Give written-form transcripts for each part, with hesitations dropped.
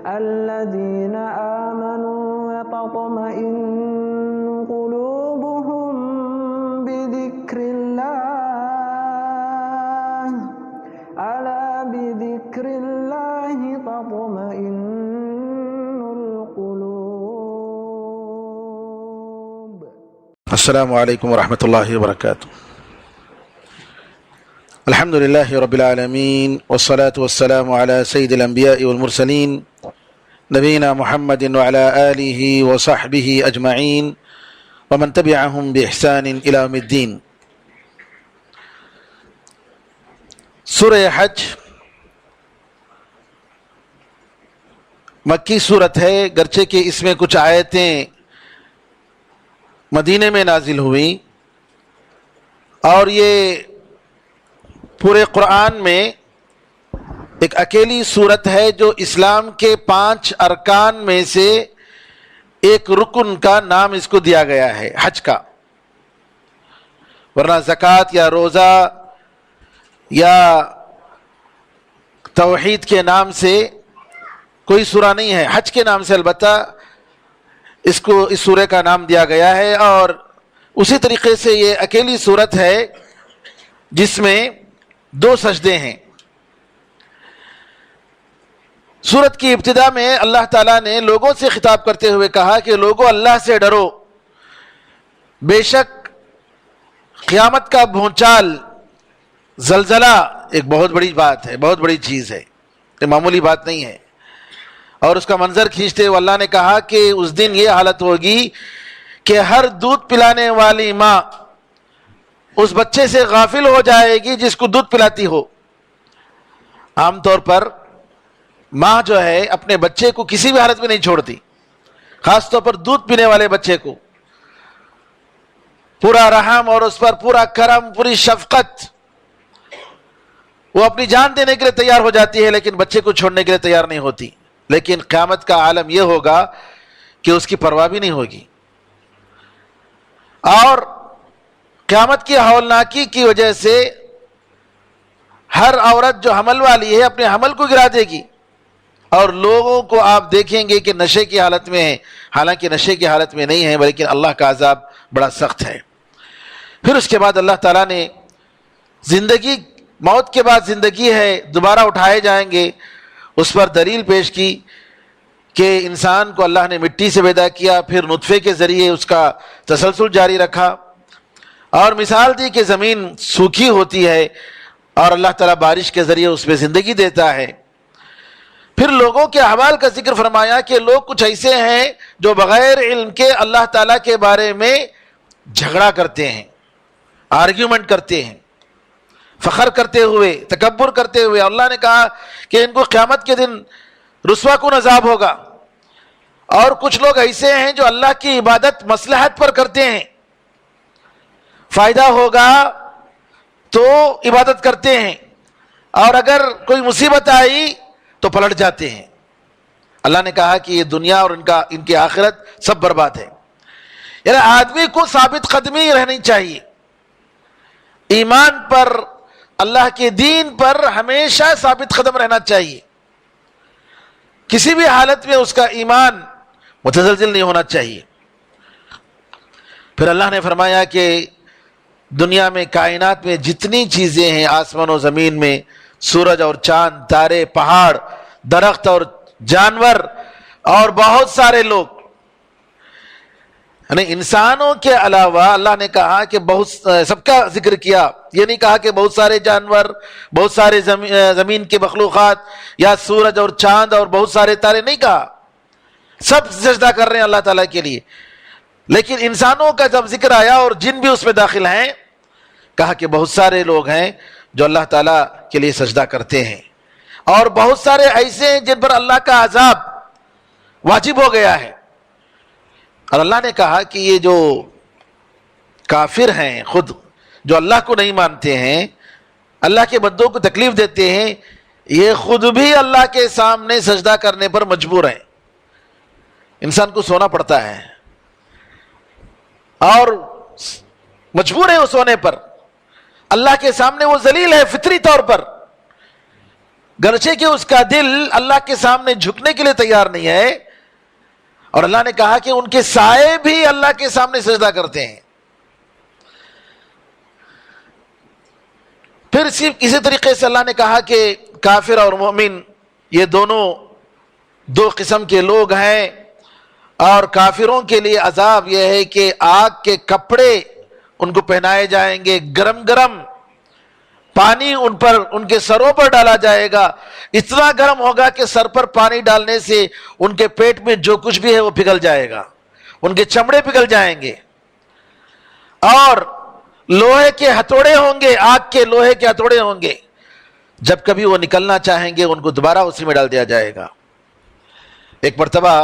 الذين آمنوا وتطمئن قلوبهم بذكر الله ألا بذكر الله تطمئن القلوب. السلام علیکم ورحمۃ اللہ وبرکاتہ. الحمد للہ رب العالمین والصلاة والسلام علی سید الانبیاء والمرسلین نبینا محمد وعلی آلہ وصحبہ اجمعین ومن تبعہم بإحسان الی یوم الدین. سورہ حج مکی صورت ہے، گرچہ کہ اس میں کچھ آیتیں مدینے میں نازل ہوئی، اور یہ پورے قرآن میں ایک اکیلی صورت ہے جو اسلام کے 5 ارکان میں سے ایک رکن کا نام اس کو دیا گیا ہے، حج کا. ورنہ زکوٰۃ یا روزہ یا توحید کے نام سے کوئی سورہ نہیں ہے. حج کے نام سے البتہ اس کو اس سورہ کا نام دیا گیا ہے، اور اسی طریقے سے یہ اکیلی صورت ہے جس میں 2 سجدے ہیں. سورت کی ابتدا میں اللہ تعالیٰ نے لوگوں سے خطاب کرتے ہوئے کہا کہ لوگوں اللہ سے ڈرو، بے شک قیامت کا بھونچال، زلزلہ ایک بہت بڑی بات ہے، بہت بڑی چیز ہے، یہ معمولی بات نہیں ہے. اور اس کا منظر کھینچتے ہوئے اللہ نے کہا کہ اس دن یہ حالت ہوگی کہ ہر دودھ پلانے والی ماں اس بچے سے غافل ہو جائے گی جس کو دودھ پلاتی ہو. عام طور پر ماں جو ہے اپنے بچے کو کسی بھی حالت میں نہیں چھوڑتی، خاص طور پر دودھ پینے والے بچے کو پورا رحم اور اس پر پورا کرم، پوری شفقت، وہ اپنی جان دینے کے لیے تیار ہو جاتی ہے لیکن بچے کو چھوڑنے کے لیے تیار نہیں ہوتی. لیکن قیامت کا عالم یہ ہوگا کہ اس کی پرواہ بھی نہیں ہوگی، اور قیامت کی ہولناکی کی وجہ سے ہر عورت جو حمل والی ہے اپنے حمل کو گرا دے گی، اور لوگوں کو آپ دیکھیں گے کہ نشے کی حالت میں ہیں، حالانکہ نشے کی حالت میں نہیں ہیں، بلکہ اللہ کا عذاب بڑا سخت ہے. پھر اس کے بعد اللہ تعالیٰ نے زندگی، موت کے بعد زندگی ہے، دوبارہ اٹھائے جائیں گے، اس پر دلیل پیش کی کہ انسان کو اللہ نے مٹی سے پیدا کیا، پھر نطفے کے ذریعے اس کا تسلسل جاری رکھا، اور مثال دی کہ زمین سوکھی ہوتی ہے اور اللہ تعالیٰ بارش کے ذریعے اس میں زندگی دیتا ہے. پھر لوگوں کے احوال کا ذکر فرمایا کہ لوگ کچھ ایسے ہیں جو بغیر علم کے اللہ تعالیٰ کے بارے میں جھگڑا کرتے ہیں، آرگیومنٹ کرتے ہیں، فخر کرتے ہوئے، تکبر کرتے ہوئے. اللہ نے کہا کہ ان کو قیامت کے دن رسوا کن عذاب ہوگا. اور کچھ لوگ ایسے ہیں جو اللہ کی عبادت مصلحت پر کرتے ہیں، فائدہ ہوگا تو عبادت کرتے ہیں، اور اگر کوئی مصیبت آئی تو پلٹ جاتے ہیں. اللہ نے کہا کہ یہ دنیا اور ان کی آخرت سب برباد ہے. یعنی آدمی کو ثابت قدمی رہنی چاہیے، ایمان پر، اللہ کے دین پر ہمیشہ ثابت قدم رہنا چاہیے. کسی بھی حالت میں اس کا ایمان متزلزل نہیں ہونا چاہیے. پھر اللہ نے فرمایا کہ دنیا میں، کائنات میں جتنی چیزیں ہیں، آسمان و زمین میں، سورج اور چاند، تارے، پہاڑ، درخت اور جانور اور بہت سارے لوگ، یعنی انسانوں کے علاوہ اللہ نے کہا کہ سب کا ذکر کیا. یہ نہیں کہا کہ بہت سارے جانور، بہت سارے زمین کے مخلوقات یا سورج اور چاند اور بہت سارے تارے، نہیں کہا. سب سجدہ کر رہے ہیں اللہ تعالیٰ کے لیے. لیکن انسانوں کا جب ذکر آیا اور جن بھی اس میں داخل ہیں، کہا کہ بہت سارے لوگ ہیں جو اللہ تعالیٰ کے لیے سجدہ کرتے ہیں، اور بہت سارے ایسے ہیں جن پر اللہ کا عذاب واجب ہو گیا ہے. اور اللہ نے کہا کہ یہ جو کافر ہیں، خود جو اللہ کو نہیں مانتے ہیں، اللہ کے بندوں کو تکلیف دیتے ہیں، یہ خود بھی اللہ کے سامنے سجدہ کرنے پر مجبور ہیں. انسان کو سونا پڑتا ہے اور مجبور ہے وہ سونے پر. اللہ کے سامنے وہ ذلیل ہے فطری طور پر. گرچہ کہ اس کا دل اللہ کے سامنے جھکنے کے لیے تیار نہیں ہے، اور اللہ نے کہا کہ ان کے سائے بھی اللہ کے سامنے سجدہ کرتے ہیں۔ پھر اسی طریقے سے اللہ نے کہا کہ کافر اور مومن یہ دونوں دو قسم کے لوگ ہیں، اور کافروں کے لیے عذاب یہ ہے کہ آگ کے کپڑے ان کو پہنائے جائیں گے، گرم گرم پانی ان کے سروں پر ڈالا جائے گا، اتنا گرم ہوگا کہ سر پر پانی ڈالنے سے ان کے پیٹ میں جو کچھ بھی ہے وہ پگھل جائے گا، ان کے چمڑے پگھل جائیں گے، اور لوہے کے ہتھوڑے ہوں گے، آگ کے لوہے کے ہتھوڑے ہوں گے، جب کبھی وہ نکلنا چاہیں گے ان کو دوبارہ اسی میں ڈال دیا جائے گا۔ ایک مرتبہ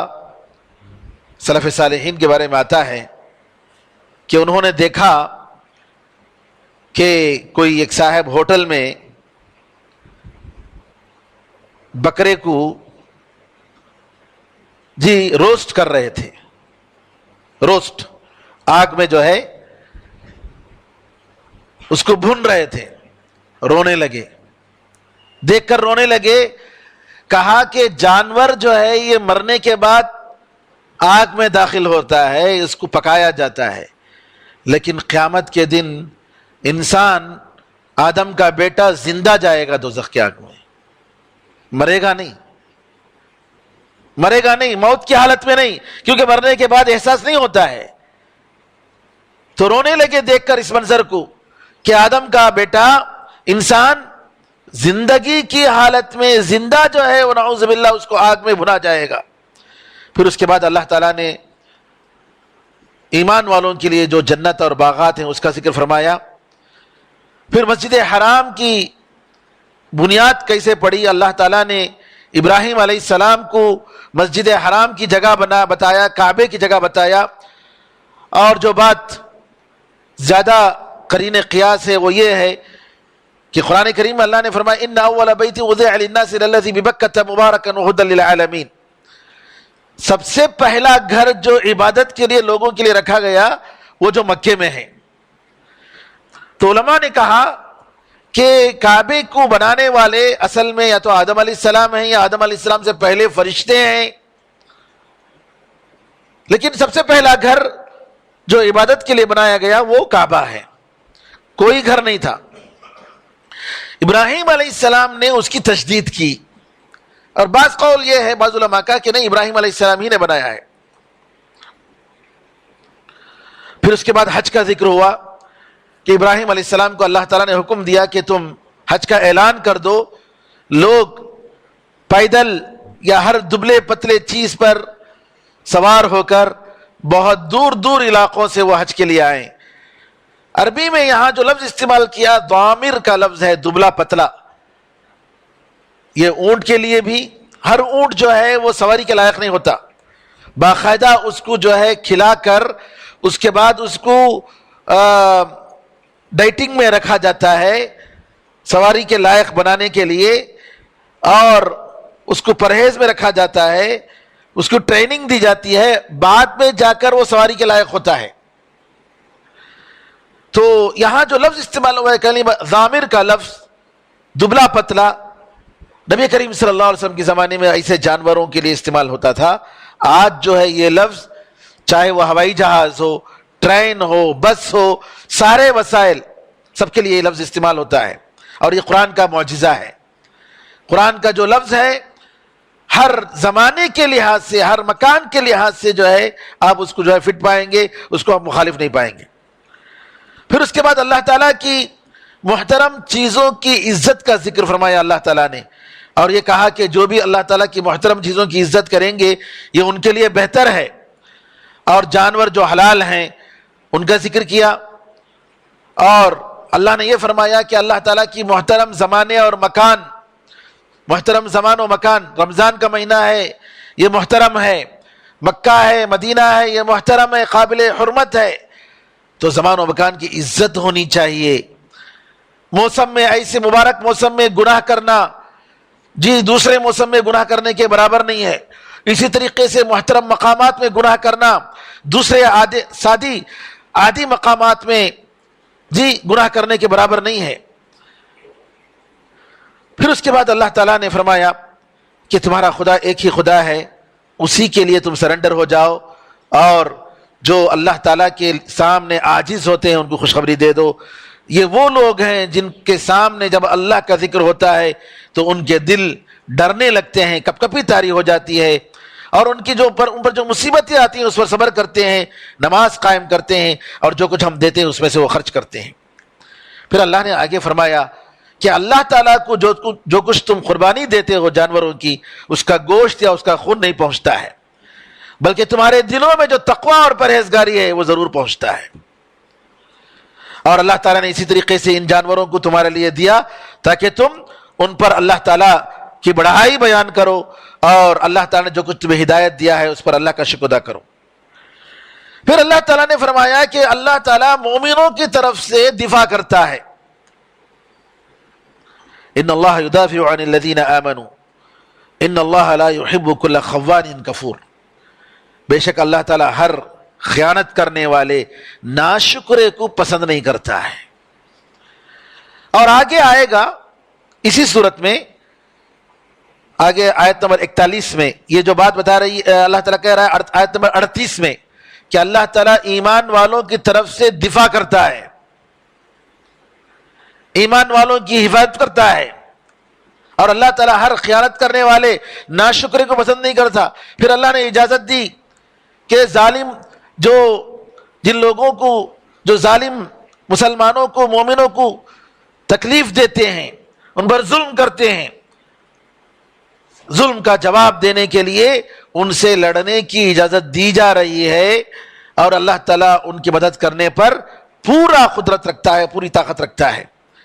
سلف صالحین کے بارے میں آتا ہے کہ انہوں نے دیکھا کہ کوئی ایک صاحب ہوٹل میں بکرے کو روسٹ کر رہے تھے، روسٹ آگ میں جو ہے اس کو بھون رہے تھے، رونے لگے، دیکھ کر رونے لگے، کہا کہ جانور جو ہے یہ مرنے کے بعد آگ میں داخل ہوتا ہے، اس کو پکایا جاتا ہے، لیکن قیامت کے دن انسان آدم کا بیٹا زندہ جائے گا دوزخ کی آگ میں، مرے گا نہیں، مرے گا نہیں، موت کی حالت میں نہیں، کیونکہ مرنے کے بعد احساس نہیں ہوتا ہے۔ تو رونے لگے دیکھ کر اس منظر کو کہ آدم کا بیٹا انسان زندگی کی حالت میں زندہ جو ہے وہ نعوذ باللہ اس کو آگ میں بھنا جائے گا۔ پھر اس کے بعد اللہ تعالیٰ نے ایمان والوں کے لیے جو جنت اور باغات ہیں اس کا ذکر فرمایا۔ پھر مسجد حرام کی بنیاد کیسے پڑی، اللہ تعالیٰ نے ابراہیم علیہ السلام کو مسجد حرام کی جگہ بتایا، کعبے کی جگہ بتایا، اور جو بات زیادہ قرین قیاس ہے وہ یہ ہے کہ قرآن کریم اللہ نے فرمایا ان اول بیت وضع للناس للذی ببکۃ مبارکا وہدی للعالمین، سب سے پہلا گھر جو عبادت کے لیے لوگوں کے لیے رکھا گیا وہ جو مکے میں ہے۔ تو علماء نے کہا کہ کعبے کو بنانے والے اصل میں یا تو آدم علیہ السلام ہیں یا آدم علیہ السلام سے پہلے فرشتے ہیں، لیکن سب سے پہلا گھر جو عبادت کے لیے بنایا گیا وہ کعبہ ہے، کوئی گھر نہیں تھا۔ ابراہیم علیہ السلام نے اس کی تجدید کی، اور بعض قول یہ ہے بعض علماء کا کہ نہیں ابراہیم علیہ السلام ہی نے بنایا ہے۔ پھر اس کے بعد حج کا ذکر ہوا کہ ابراہیم علیہ السلام کو اللہ تعالیٰ نے حکم دیا کہ تم حج کا اعلان کر دو، لوگ پیدل یا ہر دبلے پتلے چیز پر سوار ہو کر بہت دور دور علاقوں سے وہ حج کے لیے آئیں۔ عربی میں یہاں جو لفظ استعمال کیا ضامر کا لفظ ہے، دبلا پتلا، یہ اونٹ کے لیے بھی، ہر اونٹ جو ہے وہ سواری کے لائق نہیں ہوتا، باقاعدہ اس کو جو ہے کھلا کر اس کے بعد اس کو ڈائٹنگ میں رکھا جاتا ہے سواری کے لائق بنانے کے لیے، اور اس کو پرہیز میں رکھا جاتا ہے، اس کو ٹریننگ دی جاتی ہے، بعد میں جا کر وہ سواری کے لائق ہوتا ہے۔ تو یہاں جو لفظ استعمال ہوا ہے کلمہ ضامر کا لفظ، دبلا پتلا، نبی کریم صلی اللہ علیہ وسلم کے زمانے میں ایسے جانوروں کے لیے استعمال ہوتا تھا۔ آج جو ہے یہ لفظ چاہے وہ ہوائی جہاز ہو، ٹرین ہو، بس ہو، سارے وسائل سب کے لیے یہ لفظ استعمال ہوتا ہے، اور یہ قرآن کا معجزہ ہے۔ قرآن کا جو لفظ ہے ہر زمانے کے لحاظ سے، ہر مکان کے لحاظ سے جو ہے آپ اس کو جو ہے فٹ پائیں گے، اس کو آپ مخالف نہیں پائیں گے۔ پھر اس کے بعد اللہ تعالیٰ کی محترم چیزوں کی عزت کا ذکر فرمایا اللہ تعالیٰ نے، اور یہ کہا کہ جو بھی اللہ تعالیٰ کی محترم چیزوں کی عزت کریں گے یہ ان کے لیے بہتر ہے، اور جانور جو حلال ہیں ان کا ذکر کیا، اور اللہ نے یہ فرمایا کہ اللہ تعالیٰ کی محترم زمانے اور مکان، محترم زمان و مکان، رمضان کا مہینہ ہے یہ محترم ہے، مکہ ہے، مدینہ ہے یہ محترم ہے، قابل حرمت ہے، تو زمان و مکان کی عزت ہونی چاہیے۔ موسم میں، ایسے مبارک موسم میں گناہ کرنا دوسرے موسم میں گناہ کرنے کے برابر نہیں ہے، اسی طریقے سے محترم مقامات میں گناہ کرنا دوسرے عادی مقامات میں گناہ کرنے کے برابر نہیں ہے۔ پھر اس کے بعد اللہ تعالیٰ نے فرمایا کہ تمہارا خدا ایک ہی خدا ہے، اسی کے لیے تم سرنڈر ہو جاؤ، اور جو اللہ تعالیٰ کے سامنے عاجز ہوتے ہیں ان کو خوشخبری دے دو۔ یہ وہ لوگ ہیں جن کے سامنے جب اللہ کا ذکر ہوتا ہے تو ان کے دل ڈرنے لگتے ہیں، کپ کپی طاری ہو جاتی ہے، اور ان کی ان پر جو مصیبتیں آتی ہیں اس پر صبر کرتے ہیں، نماز قائم کرتے ہیں، اور جو کچھ ہم دیتے ہیں اس میں سے وہ خرچ کرتے ہیں۔ پھر اللہ نے آگے فرمایا کہ اللہ تعالیٰ کو جو کچھ تم قربانی دیتے ہو جانوروں کی، اس کا گوشت یا اس کا خون نہیں پہنچتا ہے، بلکہ تمہارے دلوں میں جو تقوی اور پرہیزگاری ہے وہ ضرور پہنچتا ہے۔ اور اللہ تعالیٰ نے اسی طریقے سے ان جانوروں کو تمہارے لیے دیا تاکہ تم ان پر اللہ تعالیٰ کی بڑائی بیان کرو، اور اللہ تعالیٰ نے جو کچھ تمہیں ہدایت دیا ہے اس پر اللہ کا شکر ادا کرو۔ پھر اللہ تعالیٰ نے فرمایا کہ اللہ تعالیٰ مومنوں کی طرف سے دفاع کرتا ہے، ان اللہ یدافع عن الذین آمنوا ان اللہ لا يحب كل خوان کفور۔ بے شک اللہ تعالیٰ ہر خیانت کرنے والے ناشکرے کو پسند نہیں کرتا ہے۔ اور آگے آئے گا اسی صورت میں، آگے آیت نمبر 41 میں یہ جو بات بتا رہی اللہ تعالیٰ کہہ رہا ہے آیت نمبر 38 میں کہ اللہ تعالیٰ ایمان والوں کی طرف سے دفاع کرتا ہے، ایمان والوں کی حفاظت کرتا ہے، اور اللہ تعالیٰ ہر خیانت کرنے والے ناشکرے کو پسند نہیں کرتا۔ پھر اللہ نے اجازت دی کہ ظالم جن لوگوں کو جو ظالم مسلمانوں کو مومنوں کو تکلیف دیتے ہیں، ان پر ظلم کرتے ہیں، ظلم کا جواب دینے کے لیے ان سے لڑنے کی اجازت دی جا رہی ہے، اور اللہ تعالیٰ ان کی مدد کرنے پر پورا قدرت رکھتا ہے، پوری طاقت رکھتا ہے۔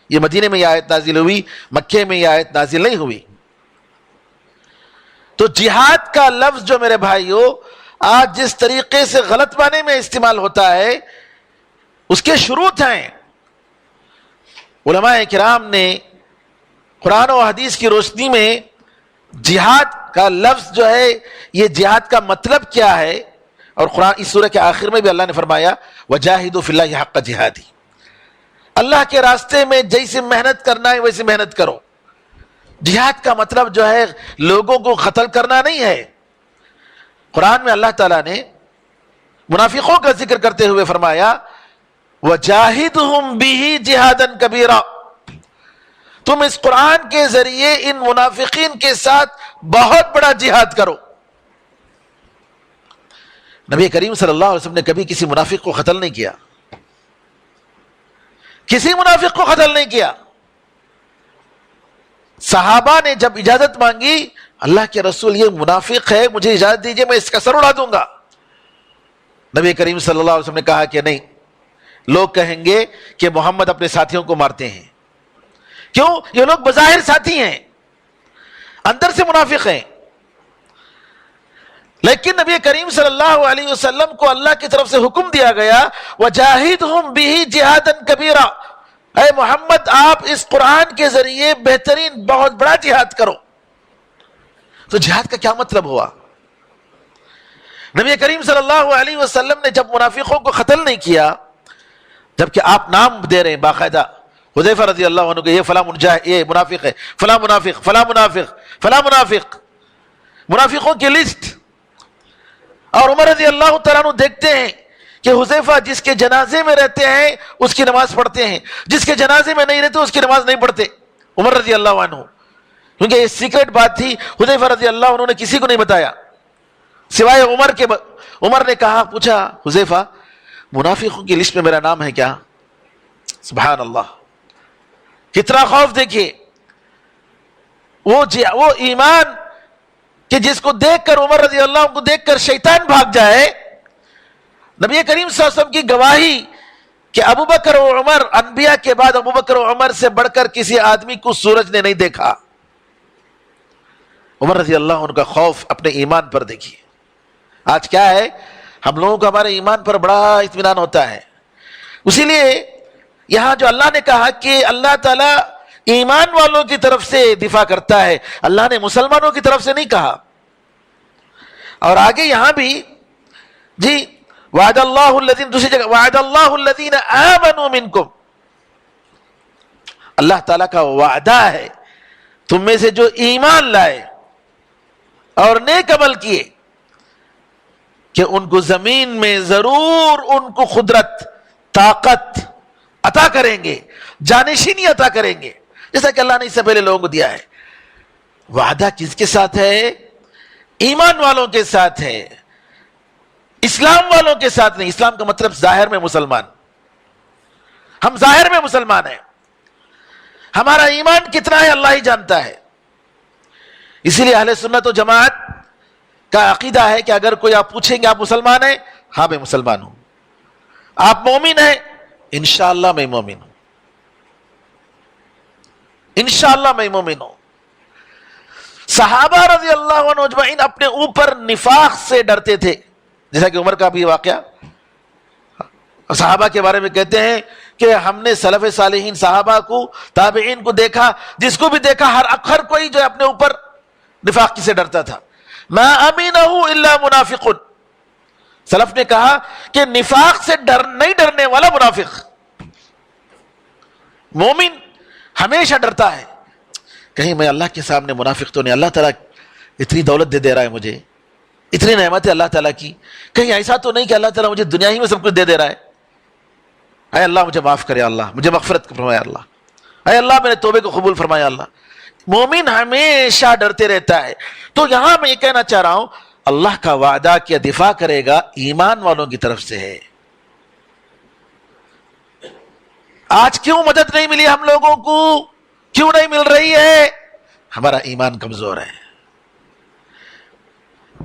یہ مدینے میں یہ آیت نازل ہوئی، مکے میں یہ آیت نازل نہیں ہوئی۔ تو جہاد کا لفظ جو میرے بھائیو آج جس طریقے سے غلط معنی میں استعمال ہوتا ہے اس کے شروط ہیں۔ علماء کرام نے قرآن و حدیث کی روشنی میں جہاد کا لفظ جو ہے، یہ جہاد کا مطلب کیا ہے، اور قرآن اس سورہ کے آخر میں بھی اللہ نے فرمایا وَجَاهِدُوا فِي اللَّهِ حَقَّ جِهَادِهِ، اللہ کے راستے میں جیسے محنت کرنا ہے ویسے محنت کرو۔ جہاد کا مطلب جو ہے لوگوں کو قتل کرنا نہیں ہے۔ قرآن میں اللہ تعالیٰ نے منافقوں کا ذکر کرتے ہوئے فرمایا وَجَاهِدْهُمْ بِهِ جِهَادًا كَبِيرًا، تم اس قرآن کے ذریعے ان منافقین کے ساتھ بہت بڑا جہاد کرو۔ نبی کریم صلی اللہ علیہ وسلم نے کبھی کسی منافق کو قتل نہیں کیا، کسی منافق کو قتل نہیں کیا۔ صحابہ نے جب اجازت مانگی، اللہ کے رسول یہ منافق ہے، مجھے اجازت دیجئے میں اس کا سر اڑا دوں گا۔ نبی کریم صلی اللہ علیہ وسلم نے کہا کہ نہیں، لوگ کہیں گے کہ محمد اپنے ساتھیوں کو مارتے ہیں۔ کیوں؟ یہ لوگ بظاہر ساتھی ہیں، اندر سے منافق ہیں۔ لیکن نبی کریم صلی اللہ علیہ وسلم کو اللہ کی طرف سے حکم دیا گیا وَجَاهِدْهُمْ بِهِ جِهَادًا كَبِيرًا، اے محمد آپ اس قرآن کے ذریعے بہترین بہت بڑا جہاد کرو۔ تو جہاد کا کیا مطلب ہوا؟ نبی کریم صلی اللہ علیہ وسلم نے جب منافقوں کو قتل نہیں کیا، جبکہ آپ نام دے رہے ہیں باقاعدہ، حذیفہ رضی اللہ عنہ کہ یہ فلاں یہ منافق ہے، فلاں منافق، فلاں منافق، فلاں منافق، منافقوں کی لسٹ۔ اور عمر رضی اللہ تعالیٰ عنہ دیکھتے ہیں کہ حذیفہ جس کے جنازے میں رہتے ہیں اس کی نماز پڑھتے ہیں، جس کے جنازے میں نہیں رہتے اس کی نماز نہیں پڑھتے، عمر رضی اللہ عنہ، کیونکہ یہ سیکرٹ بات تھی، حذیفہ رضی اللہ عنہ نے کسی کو نہیں بتایا سوائے عمر کے۔ عمر نے کہا، پوچھا حذیفہ منافقوں کی لسٹ میں میرا نام ہے کیا؟ سبحان اللہ، کتنا خوف دیکھیے، وہ ایمان کہ جس کو دیکھ کر عمر رضی اللہ عنہ کو دیکھ کر شیطان بھاگ جائے۔ نبی کریم صلی اللہ علیہ وسلم کی گواہی کہ ابوبکر و عمر، انبیاء کے بعد ابوبکر و عمر سے بڑھ کر کسی آدمی کو سورج نے نہیں دیکھا۔ عمر رضی اللہ عنہ کا خوف اپنے ایمان پر دیکھیے۔ آج کیا ہے، ہم لوگوں کو ہمارے ایمان پر بڑا اطمینان ہوتا ہے، اسی لیے یہاں جو اللہ نے کہا کہ اللہ تعالیٰ ایمان والوں کی طرف سے دفاع کرتا ہے، اللہ نے مسلمانوں کی طرف سے نہیں کہا۔ اور آگے یہاں بھی جی وعد اللہ الذین، دوسری جگہ وعد اللہ الذین آمنوا منکم، اللہ تعالیٰ کا وعدہ ہے تم میں سے جو ایمان لائے اور نیک عمل کیے کہ ان کو زمین میں ضرور ان کو قدرت طاقت عطا کریں گے, جانشینی عطا کریں گے, جیسا کہ اللہ نے اس سے پہلے لوگوں کو دیا ہے. وعدہ کس کے ساتھ ہے؟ ایمان والوں کے ساتھ ہے, اسلام والوں کے ساتھ نہیں. اسلام کا مطلب ظاہر میں مسلمان, ہم ظاہر میں مسلمان ہیں, ہمارا ایمان کتنا ہے اللہ ہی جانتا ہے. اسی لیے اہل سنت و جماعت کا عقیدہ ہے کہ اگر کوئی آپ پوچھیں گے آپ مسلمان ہیں؟ ہاں میں مسلمان ہوں. آپ مومن ہیں؟ انشاءاللہ میں مومن ہوں, انشاءاللہ میں مومن ہوں. صحابہ رضی اللہ عنہ اجمعین اپنے اوپر نفاق سے ڈرتے تھے, جیسا کہ عمر کا بھی واقعہ صحابہ کے بارے میں کہتے ہیں کہ ہم نے سلف صالحین صحابہ کو تابعین کو دیکھا, جس کو بھی دیکھا ہر کوئی جو اپنے اوپر نفاق کی سے ڈرتا تھا. ما امینہ الا منافق, سلف نے کہا کہ نفاق سے نہیں ڈرنے والا منافق. مومن ہمیشہ ڈرتا ہے کہیں میں اللہ کے سامنے منافق تو نہیں, اللہ تعالیٰ اتنی دولت دے رہا ہے مجھے, اتنی نعمت ہے اللہ تعالیٰ کی, کہیں ایسا تو نہیں کہ اللہ تعالیٰ مجھے دنیا ہی میں سب کچھ دے رہا ہے. اے اللہ مجھے معاف کرے, اللہ مجھے مغفرت فرمایا, اللہ اے اللہ میرے توبے کو قبول فرمایا. اللہ مومن ہمیشہ ڈرتے رہتا ہے. تو یہاں میں یہ کہنا چاہ رہا ہوں اللہ کا وعدہ کیا دفاع کرے گا ایمان والوں کی طرف سے ہے. آج کیوں مدد نہیں ملی ہم لوگوں کو, کیوں نہیں مل رہی ہے؟ ہمارا ایمان کمزور ہے.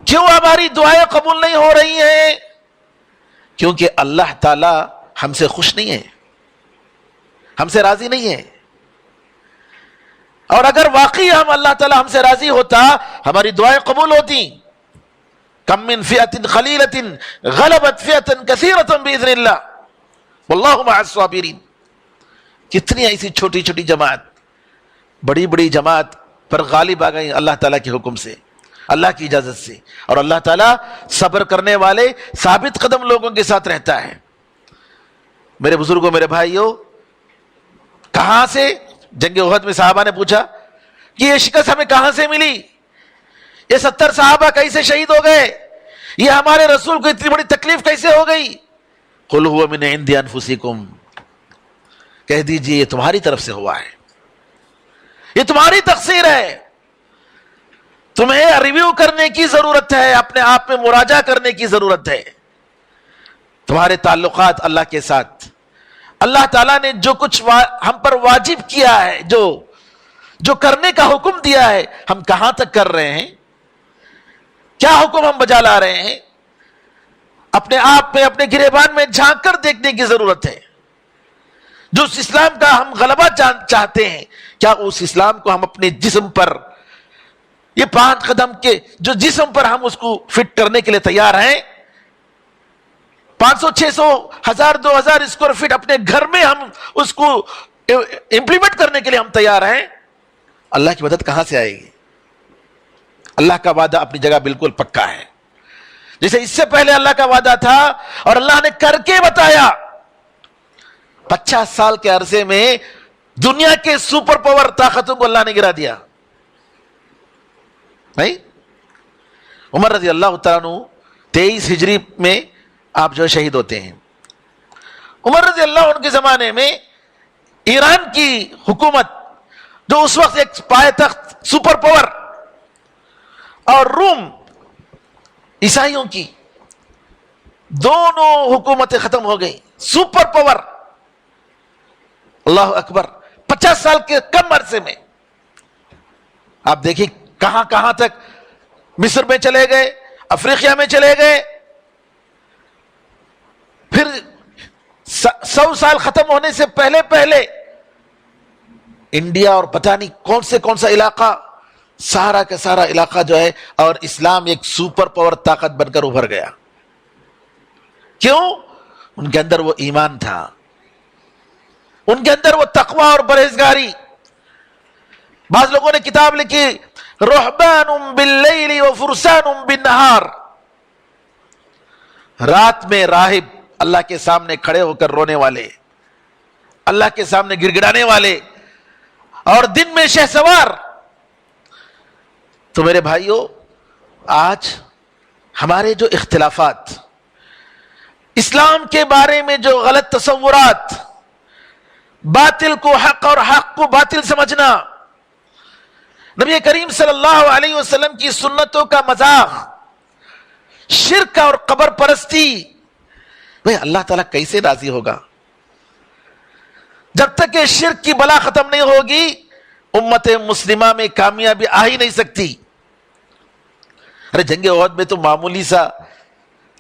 کیوں ہماری دعائیں قبول نہیں ہو رہی ہیں؟ کیونکہ اللہ تعالی ہم سے خوش نہیں ہے, ہم سے راضی نہیں ہے. اور اگر واقعی اللہ تعالی ہم سے راضی ہوتا ہماری دعائیں قبول ہوتی. کم من فئة قلیلة غلبت فئة کثیرة بإذن اللہ واللہ مع الصابرین. کتنی ایسی چھوٹی چھوٹی جماعت بڑی بڑی جماعت پر غالب آ گئی اللہ تعالیٰ کے حکم سے, اللہ کی اجازت سے. اور اللہ تعالیٰ صبر کرنے والے ثابت قدم لوگوں کے ساتھ رہتا ہے. میرے بزرگوں, میرے بھائیوں, کہاں سے جنگ احد میں صحابہ نے پوچھا کہ یہ شکست ہمیں کہاں سے ملی, یہ 70 صحابہ کیسے شہید ہو گئے, یہ ہمارے رسول کو اتنی بڑی تکلیف کیسے ہو گئی؟ قل هو من عند انفسکم, کہہ دیجئے یہ تمہاری طرف سے ہوا ہے, یہ تمہاری تقصیر ہے. تمہیں ریویو کرنے کی ضرورت ہے, اپنے آپ میں مراجعہ کرنے کی ضرورت ہے. تمہارے تعلقات اللہ کے ساتھ, اللہ تعالیٰ نے جو کچھ ہم پر واجب کیا ہے, جو کرنے کا حکم دیا ہے, ہم کہاں تک کر رہے ہیں, کیا حکم ہم بجا لا رہے ہیں؟ اپنے آپ میں اپنے گریبان میں جھانک کر دیکھنے کی ضرورت ہے. جو اس اسلام کا ہم غلبہ چاہتے ہیں, کیا اس اسلام کو ہم اپنے جسم پر, یہ 5 قدم کے جو جسم پر ہم اس کو فٹ کرنے کے لیے تیار ہیں؟ 500 600 1000 2000 اسکوائر فٹ اپنے گھر میں ہم اس کو امپلیمنٹ کرنے کے لیے ہم تیار ہیں. اللہ کی مدد کہاں سے آئے گی؟ اللہ کا وعدہ اپنی جگہ بالکل پکا ہے. جیسے اس سے پہلے اللہ کا وعدہ تھا اور اللہ نے کر کے بتایا. 50 سال کے عرصے میں دنیا کے سپر پاور طاقتوں کو اللہ نے گرا دیا. نہیں, عمر رضی اللہ تعالیٰ عنہ 23 ہجری میں آپ جو شہید ہوتے ہیں. عمر رضی اللہ عنہ کے زمانے میں ایران کی حکومت جو اس وقت ایک پائے تخت سپر پاور, اور روم عیسائیوں کی, دونوں حکومتیں ختم ہو گئی. سپر پاور, اللہ اکبر, 50 سال کے کم عرصے میں آپ دیکھیں کہاں کہاں تک مصر میں چلے گئے, افریقہ میں چلے گئے, پھر 100 سال ختم ہونے سے پہلے انڈیا اور پتہ نہیں کون سا علاقہ, سارا کا سارا علاقہ جو ہے, اور اسلام ایک سپر پاور طاقت بن کر ابھر گیا. کیوں؟ ان کے اندر وہ ایمان تھا, ان کے اندر وہ تقوی اور پرہیزگاری. بعض لوگوں نے کتاب لکھی رہبان باللیل و فرسان بالنہار, رات میں راہب, اللہ کے سامنے کھڑے ہو کر رونے والے, اللہ کے سامنے گڑگڑانے والے, اور دن میں شہسوار تو میرے بھائیوں، آج ہمارے جو اختلافات، اسلام کے بارے میں جو غلط تصورات، باطل کو حق اور حق کو باطل سمجھنا، نبی کریم صلی اللہ علیہ وسلم کی سنتوں کا مذاق، شرک اور قبر پرستی، بھئی اللہ تعالیٰ کیسے راضی ہوگا؟ جب تک کہ شرک کی بلا ختم نہیں ہوگی، امت مسلمہ میں کامیابی آ ہی نہیں سکتی۔ ارے جنگ احد میں تو معمولی سا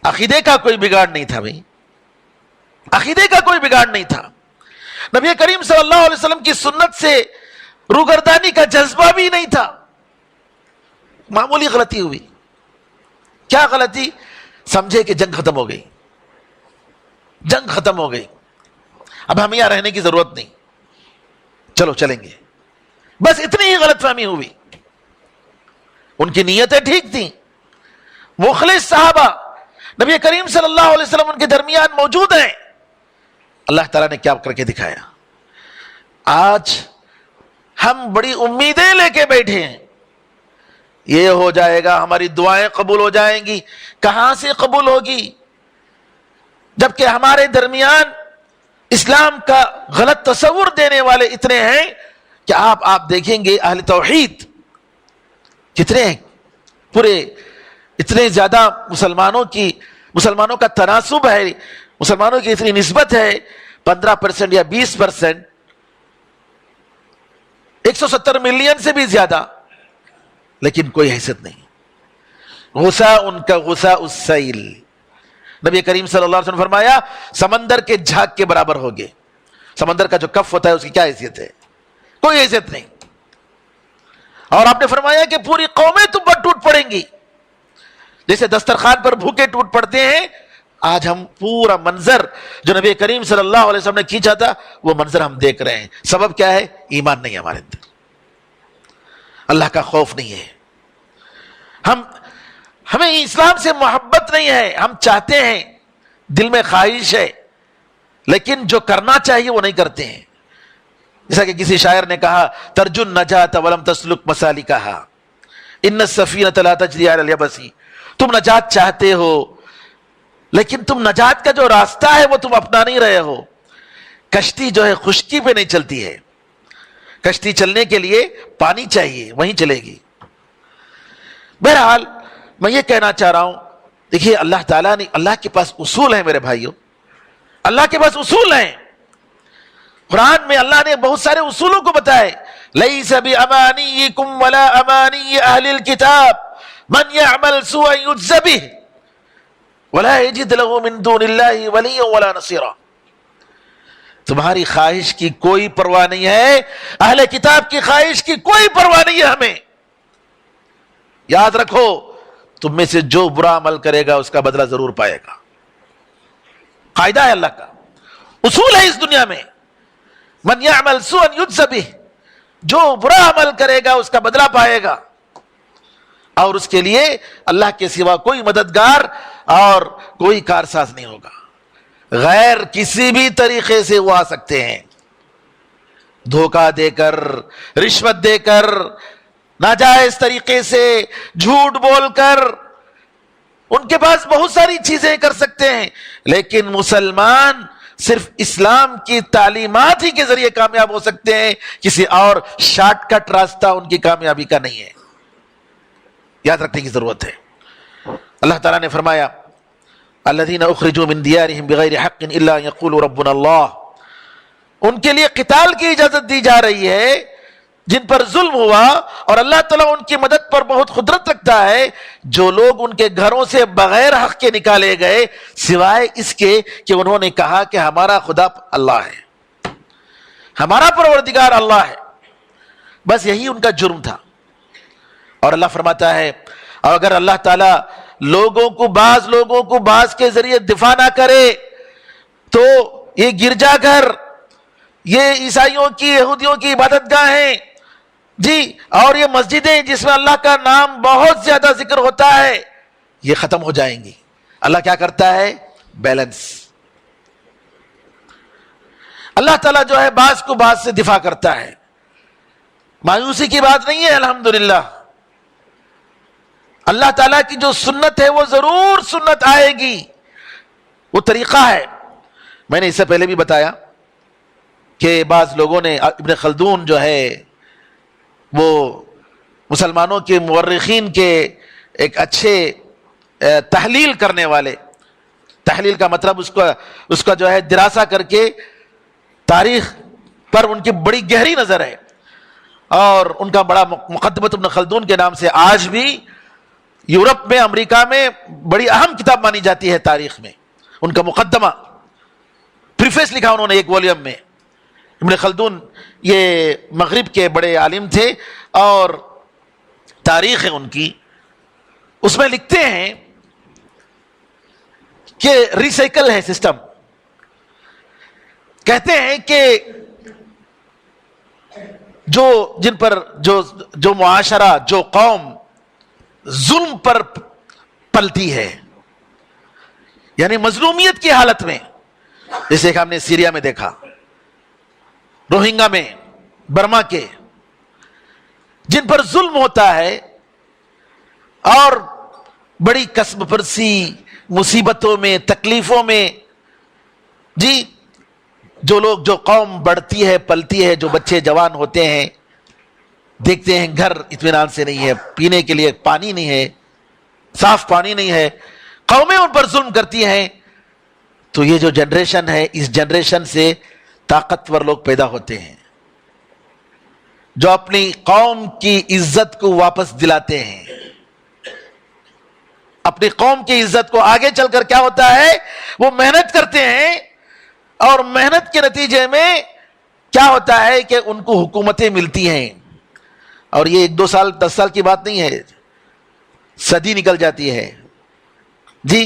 عقیدے کا کوئی بگاڑ نہیں تھا بھائی، عقیدے کا کوئی بگاڑ نہیں تھا۔ نبی کریم صلی اللہ علیہ وسلم کی سنت سے روگردانی کا جذبہ بھی نہیں تھا، معمولی غلطی ہوئی۔ کیا غلطی؟ سمجھے کہ جنگ ختم ہو گئی، جنگ ختم ہو گئی، اب ہمیں یہاں رہنے کی ضرورت نہیں، چلو چلیں گے، بس اتنی ہی غلط فہمی ہوئی۔ ان کی نیتیں ٹھیک تھیں، مخلص صحابہ نبی کریم صلی اللہ علیہ وسلم ان کے درمیان موجود ہیں۔ اللہ تعالیٰ نے کیا کر کے دکھایا؟ آج ہم بڑی امیدیں لے کے بیٹھے ہیں، یہ ہو جائے گا، ہماری دعائیں قبول ہو جائیں گی۔ کہاں سے قبول ہوگی؟ جبکہ ہمارے درمیان اسلام کا غلط تصور دینے والے اتنے ہیں کہ آپ دیکھیں گے اہل توحید کتنے ہیں، پورے اتنے زیادہ مسلمانوں کا تناسب ہے، مسلمانوں کی اتنی نسبت ہے، 15% یا 20%، 170 ملین سے بھی زیادہ، لیکن کوئی حیثیت نہیں۔ غصہ ان کا غصہ السیل، نبی کریم صلی اللہ علیہ وسلم نے فرمایا سمندر کے جھاگ کے برابر ہوگے۔ سمندر کا جو کف ہوتا ہے اس کی کیا حیثیت ہے؟ کوئی حیثیت نہیں۔ اور آپ نے فرمایا کہ پوری قومیں تم پر ٹوٹ پڑیں گی، جیسے دسترخوان پر بھوکے ٹوٹ پڑتے ہیں۔ آج ہم پورا منظر جو نبی کریم صلی اللہ علیہ وسلم نے کھینچا تھا وہ منظر ہم دیکھ رہے ہیں۔ سبب کیا ہے؟ ایمان نہیں ہمارے اندر، اللہ کا خوف نہیں ہے، ہمیں اسلام سے محبت نہیں ہے۔ ہم چاہتے ہیں، دل میں خواہش ہے، لیکن جو کرنا چاہیے وہ نہیں کرتے ہیں۔ جیسا کہ کسی شاعر نے کہا، ترجو النجاۃ ولم تسلک مسالکہا ان السفینۃ لا تجری علی الیبس۔ تم نجات چاہتے ہو لیکن تم نجات کا جو راستہ ہے وہ تم اپنا نہیں رہے ہو۔ کشتی جو ہے خشکی پہ نہیں چلتی ہے، کشتی چلنے کے لیے پانی چاہیے، وہیں چلے گی۔ بہرحال میں یہ کہنا چاہ رہا ہوں، دیکھیے اللہ تعالیٰ نے، اللہ کے پاس اصول ہیں میرے بھائیوں، اللہ کے پاس اصول ہیں۔ قرآن میں اللہ نے بہت سارے اصولوں کو بتائے، لَيْسَ بِأَمَانِيِّكُمْ وَلَا أَمَانِيِّ أَهْلِ الْكِتَابِ مَنْ يَعْمَلْ سُوءًا يُجْزَ بِهِ وَلَا يَجِدْ لَهُ مِن دُونِ اللَّهِ وَلِيًّا وَلَا نَصِيرًا۔ تمہاری خواہش کی کوئی پرواہ نہیں ہے، اہل کتاب کی خواہش کی کوئی پرواہ نہیں ہے ہمیں۔ یاد رکھو، تم میں سے جو برا عمل کرے گا اس کا بدلہ ضرور پائے گا۔ قاعدہ ہے اللہ کا، اصول ہے اس دنیا میں، من یعمل سوءا یجز بہ، جو برا عمل کرے گا اس کا بدلہ پائے گا، اور اس کے لیے اللہ کے سوا کوئی مددگار اور کوئی کارساز نہیں ہوگا۔ غیر کسی بھی طریقے سے وہ آ سکتے ہیں، دھوکہ دے کر، رشوت دے کر، ناجائز طریقے سے، جھوٹ بول کر، ان کے پاس بہت ساری چیزیں کر سکتے ہیں، لیکن مسلمان صرف اسلام کی تعلیمات ہی کے ذریعے کامیاب ہو سکتے ہیں، کسی اور شارٹ کٹ راستہ ان کی کامیابی کا نہیں ہے۔ یاد رکھنے کی ضرورت ہے۔ اللہ تعالیٰ نے فرمایا الذین اخرجوا من دیارہم بغیر حق الا ان یقولوا ربنا اللہ، ان کے لیے قتال کی اجازت دی جا رہی ہے جن پر ظلم ہوا، اور اللہ تعالیٰ ان کی مدد پر بہت قدرت رکھتا ہے۔ جو لوگ ان کے گھروں سے بغیر حق کے نکالے گئے سوائے اس کے کہ انہوں نے کہا کہ ہمارا خدا اللہ ہے، ہمارا پروردگار اللہ ہے، بس یہی ان کا جرم تھا۔ اور اللہ فرماتا ہے، اور اگر اللہ تعالیٰ بعض لوگوں کو بعض کے ذریعے دفاع نہ کرے تو یہ گرجا گھر، یہ عیسائیوں کی، یہودیوں کی عبادت گاہیں جی، اور یہ مسجدیں جس میں اللہ کا نام بہت زیادہ ذکر ہوتا ہے، یہ ختم ہو جائیں گی۔ اللہ کیا کرتا ہے؟ بیلنس۔ اللہ تعالیٰ جو ہے بعض کو بعض سے دفاع کرتا ہے، مایوسی کی بات نہیں ہے۔ الحمدللہ اللہ تعالیٰ کی جو سنت ہے وہ ضرور سنت آئے گی، وہ طریقہ ہے۔ میں نے اس سے پہلے بھی بتایا کہ بعض لوگوں نے، ابن خلدون جو ہے وہ مسلمانوں کے مورخین کے ایک اچھے تحلیل کرنے والے، تحلیل کا مطلب اس کا جو ہے دراسہ کر کے تاریخ پر ان کی بڑی گہری نظر ہے، اور ان کا بڑا مقدمۃ ابن خلدون کے نام سے آج بھی یورپ میں، امریکہ میں بڑی اہم کتاب مانی جاتی ہے تاریخ میں۔ ان کا مقدمہ، پریفیس لکھا انہوں نے ایک والیوم میں۔ ابن خلدون یہ مغرب کے بڑے عالم تھے، اور تاریخ ہے ان کی، اس میں لکھتے ہیں کہ ریسائیکل ہے سسٹم۔ کہتے ہیں کہ جن پر جو معاشرہ، جو قوم ظلم پر پلتی ہے، یعنی مظلومیت کی حالت میں، جیسے کہ ہم نے سیریا میں دیکھا، روہنگا میں، برما کے، جن پر ظلم ہوتا ہے اور بڑی کسب پرسی، مصیبتوں میں، تکلیفوں میں، جی جو قوم بڑھتی ہے، پلتی ہے، جو بچے جوان ہوتے ہیں، دیکھتے ہیں گھر اطمینان سے نہیں ہے، پینے کے لیے پانی نہیں ہے، صاف پانی نہیں ہے، قومیں ان پر ظلم کرتی ہیں، تو یہ جو جنریشن ہے، اس جنریشن سے طاقتور لوگ پیدا ہوتے ہیں جو اپنی قوم کی عزت کو واپس دلاتے ہیں۔ اپنی قوم کی عزت کو آگے چل کر کیا ہوتا ہے، وہ محنت کرتے ہیں، اور محنت کے نتیجے میں کیا ہوتا ہے کہ ان کو حکومتیں ملتی ہیں، اور یہ 1-2 سال 10 سال کی بات نہیں ہے، صدی نکل جاتی ہے، جی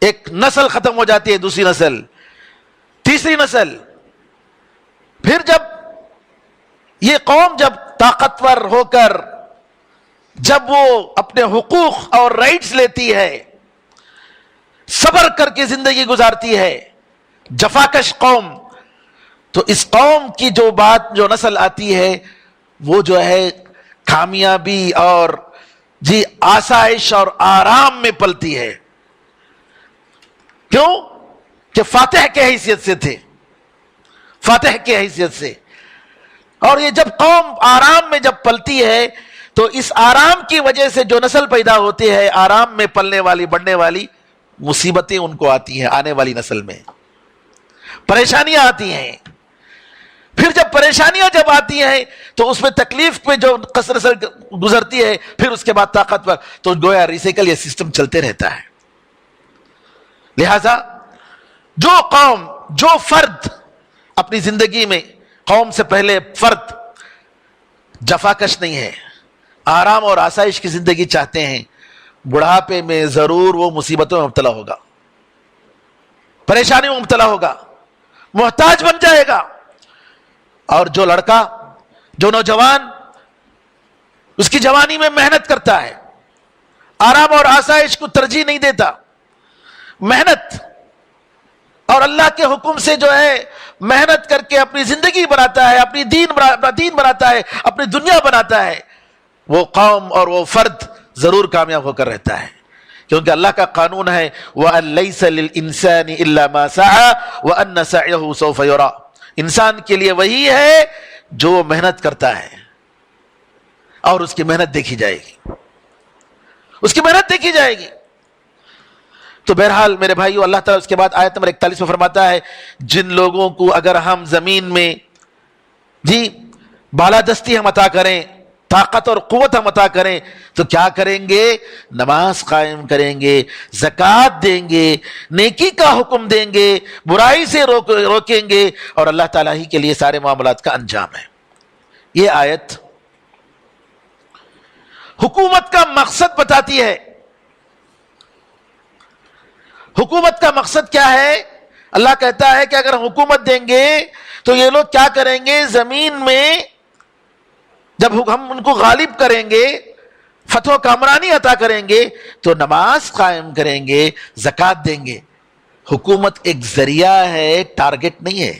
ایک نسل ختم ہو جاتی ہے، دوسری نسل، تیسری نسل، پھر جب یہ قوم جب طاقتور ہو کر جب وہ اپنے حقوق اور رائٹس لیتی ہے، صبر کر کے زندگی گزارتی ہے، جفاکش قوم، تو اس قوم کی جو نسل آتی ہے وہ جو ہے کامیابی اور جی آسائش اور آرام میں پلتی ہے۔ کیوں؟ کہ فاتح کے حیثیت سے تھے، فاتح کے حیثیت سے۔ اور یہ جب قوم آرام میں جب پلتی ہے تو اس آرام کی وجہ سے جو نسل پیدا ہوتی ہے، آرام میں پلنے والی، بڑھنے والی، مصیبتیں ان کو آتی ہیں، آنے والی نسل میں پریشانیاں آتی ہیں۔ پھر جب پریشانیاں جب آتی ہیں تو اس میں تکلیف پہ جو نسل گزرتی ہے، پھر اس کے بعد طاقتور، تو گویا ریسائیکل، یہ سسٹم چلتے رہتا ہے۔ لہذا جو قوم، جو فرد اپنی زندگی میں، قوم سے پہلے فرد جفاکش نہیں ہے، آرام اور آسائش کی زندگی چاہتے ہیں، بڑھاپے میں ضرور وہ مصیبتوں میں مبتلا ہوگا، پریشانیوں میں مبتلا ہوگا، محتاج بن جائے گا۔ اور جو لڑکا، جو نوجوان اس کی جوانی میں محنت کرتا ہے، آرام اور آسائش کو ترجیح نہیں دیتا، محنت اور اللہ کے حکم سے جو ہے محنت کر کے اپنی زندگی بناتا ہے، اپنا دین بناتا ہے، اپنی دنیا بناتا ہے، وہ قوم اور وہ فرد ضرور کامیاب ہو کر رہتا ہے، کیونکہ اللہ کا قانون ہے وَأَن لَيْسَ لِلْإِنسَانِ إِلَّا مَا سَعَى وَأَنَّ سَعْيَهُ سَوْفَ يُرَى۔ انسان کے لیے وہی ہے جو محنت کرتا ہے، اور اس کی محنت دیکھی جائے گی، اس کی محنت دیکھی جائے گی۔ تو بہرحال میرے بھائیو، اللہ تعالیٰ اس کے بعد آیت نمبر 41 میں فرماتا ہے، جن لوگوں کو اگر ہم زمین میں جی بالادستی ہم عطا کریں، طاقت اور قوت ہم عطا کریں، تو کیا کریں گے؟ نماز قائم کریں گے، زکوٰۃ دیں گے، نیکی کا حکم دیں گے، برائی سے روکیں گے، اور اللہ تعالیٰ ہی کے لیے سارے معاملات کا انجام ہے۔ یہ آیت حکومت کا مقصد بتاتی ہے۔ حکومت کا مقصد کیا ہے؟ اللہ کہتا ہے کہ اگر ہم حکومت دیں گے تو یہ لوگ کیا کریں گے؟ زمین میں جب ہم ان کو غالب کریں گے، فتح و کامرانی عطا کریں گے، تو نماز قائم کریں گے، زکوٰۃ دیں گے۔ حکومت ایک ذریعہ ہے، ٹارگٹ نہیں ہے۔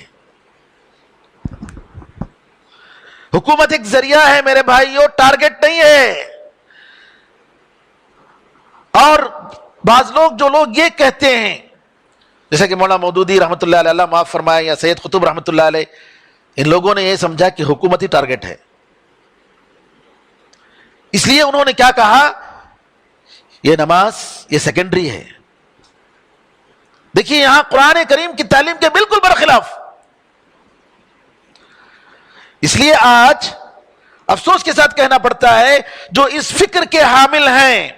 حکومت ایک ذریعہ ہے میرے بھائیو، ٹارگٹ نہیں ہے۔ اور بعض لوگ یہ کہتے ہیں، جیسے کہ مولانا مودودی رحمۃ اللہ علیہ، اللہ معاف فرمائے، یا سید قطب رحمۃ اللہ علیہ، ان لوگوں نے یہ سمجھا کہ حکومتی ٹارگٹ ہے، اس لیے انہوں نے کیا کہا، یہ نماز یہ سیکنڈری ہے۔ دیکھیے یہاں قرآن کریم کی تعلیم کے بالکل برخلاف۔ اس لیے آج افسوس کے ساتھ کہنا پڑتا ہے، جو اس فکر کے حامل ہیں،